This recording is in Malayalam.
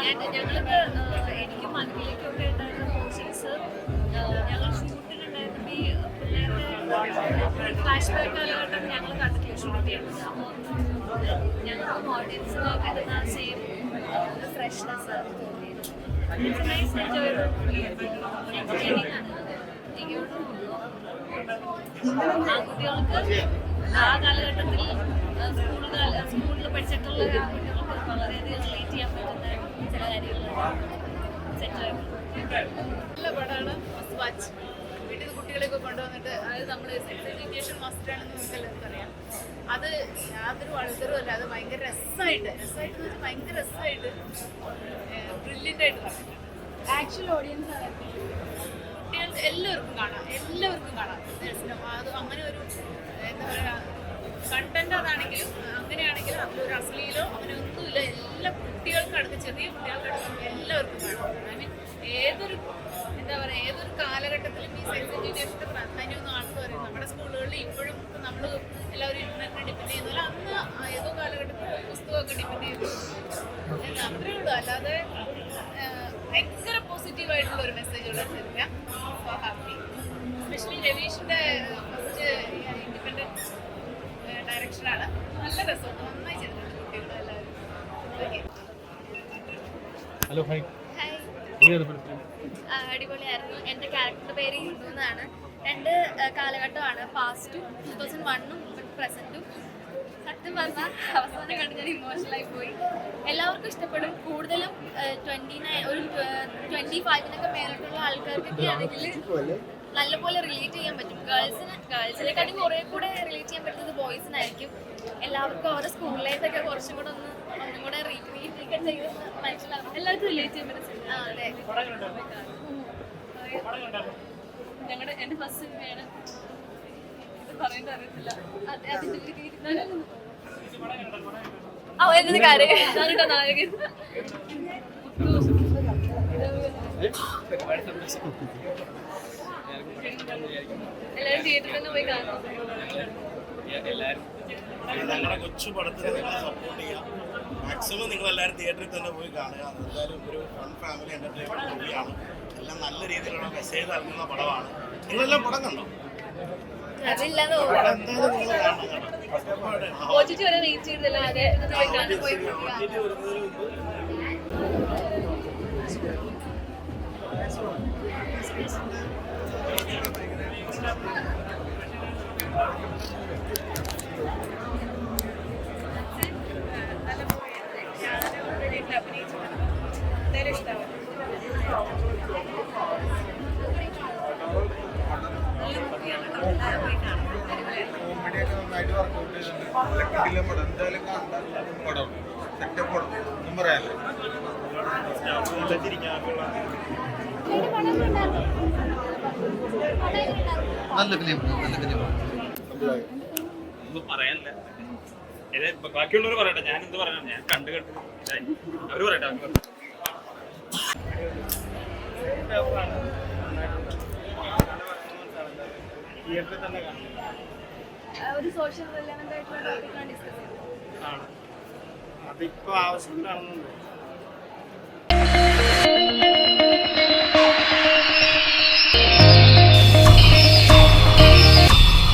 ഞങ്ങൾക്ക് എനിക്ക് മനസ്സിലേക്കൊക്കെ ഉണ്ടായിരുന്ന പോർഷൻസ് ഞങ്ങൾ ഷൂട്ടിനുണ്ടായിരുന്ന ഈ പിള്ളേരുടെ ഫ്ലാഷ് ബാക്ക് കാലഘട്ടം ഞങ്ങൾ കണ്ടിട്ടില്ല ഷൂട്ട് ചെയ്യുന്നത്. അപ്പോൾ ഞങ്ങൾക്ക് ഓഡിയൻസിന് കിട്ടുന്ന സെയിം ഫ്രഷ്നെസ് തോന്നിയിരുന്നു. ഇറ്റ്സ് നൈസ് എൻജോയബിൾ എൻ്റർടൈനിങ് ആണ്. ആൺകുട്ടികൾക്ക് ആ കാലഘട്ടത്തിൽ സ്കൂളിൽ പഠിച്ചിട്ടുള്ള കുട്ടികൾക്ക് വളരെയധികം റിലേറ്റ് ചെയ്യാൻ പറ്റുന്ന ചില കാര്യങ്ങളാണ്. നല്ല പടമാണ്. Must watch. വീട്ടിൽ കുട്ടികളെയൊക്കെ കൊണ്ടുവന്നിട്ട് അതായത് നമ്മൾ സെക്സ് എഡ്യൂക്കേഷൻ മസ്റ്റാണെന്ന് നമുക്ക് എല്ലാവർക്കും അറിയാം. അത് യാതൊരു അഴുത്തറുമല്ല. അത് ഭയങ്കര രസമായിട്ട് വെച്ചാൽ ഭയങ്കര രസമായിട്ട് ബ്രില്യൻ്റ് ആയിട്ട് പറഞ്ഞിട്ടുണ്ട്. ആക്ച്വൽ ഓഡിയൻസ് ആണ് കുട്ടികൾക്ക് എല്ലാവർക്കും കാണാം അത് അങ്ങനെ ഒരു എന്താ പറയുക കണ്ടന്റ് അതാണെങ്കിലും അങ്ങനെയാണെങ്കിലും അതിലൊരു അശ്ലീലോ അങ്ങനെ ഒന്നുമില്ല. എല്ലാ കുട്ടികൾക്കും അടുത്ത് ചെറിയ കുട്ടികൾക്കടുത്ത് എല്ലാവർക്കും കാണാം. ഐ മീൻ ഏതൊരു എന്താ പറയുക ഏതൊരു കാലഘട്ടത്തിലും ഈ സെക്സ് എഡ്യൂക്കേഷൻ്റെ പ്രാധാന്യമൊന്നും ആണെന്ന് പറയും. നമ്മുടെ സ്കൂളുകളിൽ ഇപ്പോഴും നമ്മൾ എല്ലാവരും ഇന്റർനെറ്റിനെ ഡിപ്പെൻഡ് ചെയ്യുന്നില്ല. അന്ന് ഏതോ കാലഘട്ടത്തിൽ പുസ്തകമൊക്കെ ഡിപ്പെൻഡ് ചെയ്തു അത്രയേ ഉള്ളൂ. അല്ലാതെ ഭയങ്കര പോസിറ്റീവായിട്ടുള്ള ഒരു മെസ്സേജ് ഉള്ള സിനിമ. So happy. എസ്പെഷ്യലി രവീഷിൻ്റെ ഫസ്റ്റ് ഇൻഡിപെൻഡൻറ്റ് ഡയറക്ഷനാണ്. നല്ല രസമാണ്. നന്നായി ചെയ്തിട്ടുണ്ട് കുട്ടികൾ എല്ലാവരും. Hello hi. അടിപൊളിയായിരുന്നു. എൻ്റെ ക്യാരക്ടറുടെ പേര് ഹിന്ദു എന്നാണ്. 2 കാലഘട്ടമാണ്, പാസ്റ്റും 2001 പ്രസൻറ്റും. സത്യം പറഞ്ഞാൽ അവസാനം കണ്ട് ഞാൻ ഇമോഷണലായി പോയി. എല്ലാവർക്കും ഇഷ്ടപ്പെടും. കൂടുതലും 25-നൊക്കെ മേലോട്ടുള്ള ആൾക്കാർക്കൊക്കെ ആണെങ്കിൽ നല്ലപോലെ റിലേറ്റ് ചെയ്യാൻ പറ്റും. ഗേൾസിനെക്കാട്ടും കുറേ കൂടെ റിലേറ്റ് ചെയ്യാൻ പറ്റുന്നത് ബോയ്സിനായിരിക്കും. എല്ലാവർക്കും അവരുടെ സ്കൂൾ ലൈഫൊക്കെ കുറച്ചും കൂടെ ഒന്നും കൂടെ റീക്രിയേറ്റ് ഒക്കെ ചെയ്ത് മനസ്സിലാവും. എല്ലാവർക്കും റിലേറ്റ് ചെയ്യാൻ പറ്റും. അതെ, എൻ്റെ ഫസ്റ്റ് സിനിമയാണ്. ഇത് പറയേണ്ട അറിയത്തില്ല. അതിൻ്റെ കാര്യം ഞാനിട്ടോ നായകൻ. എല്ലാവരും തിയേറ്ററിൽ തന്നെ പോയി കാണണം. ഞങ്ങളുടെ കൊച്ചു പടത്തിന് നിങ്ങൾ സപ്പോർട്ട് ചെയ്യാം. മാക്സിമം നിങ്ങൾ എല്ലാവരും തിയേറ്ററിൽ തന്നെ പോയി കാണുക. എന്തായാലും ഒരു ഫൺ ഫാമിലി എൻ്റർടൈൻമെൻറ്റ് മൂവിയാണ്. എല്ലാം നല്ല രീതിയിലുള്ള മെസ്സേജ് നൽകുന്ന പടമാണ്. നിങ്ങളെല്ലാം പടം കണ്ടോ? അതില്ലാതെ വരെ റീച്ച് ചെയ്തില്ല. അതെ, പോയി കോമഡിയൊക്കെ നന്നായിട്ട് വർക്കൗട്ട് ചെയ്തിട്ടുണ്ട്. പടം എന്തായാലും പടം സെറ്റപ്പ് പടം ഒന്നും പറയാനല്ലേ. നല്ല ഫിലിം ഒന്നും പറയാനില്ല. ബാക്കിയുള്ളവർ പറയട്ടെ, ഞാൻ എന്ത് പറയാനാണ്? ഞാൻ കണ്ടു അവര് പറയട്ടെ. തിയേറ്ററിൽ തന്നെ കാണും. ഒരു സോഷ്യൽ റിലവൻ്റ് ആയിട്ടുള്ള ടോപ്പിക്കാണ് ഡിസ്കസ് ചെയ്യുന്നത്. അതിപ്പോ ആവശ്യത്തിലാണെന്നുണ്ട്.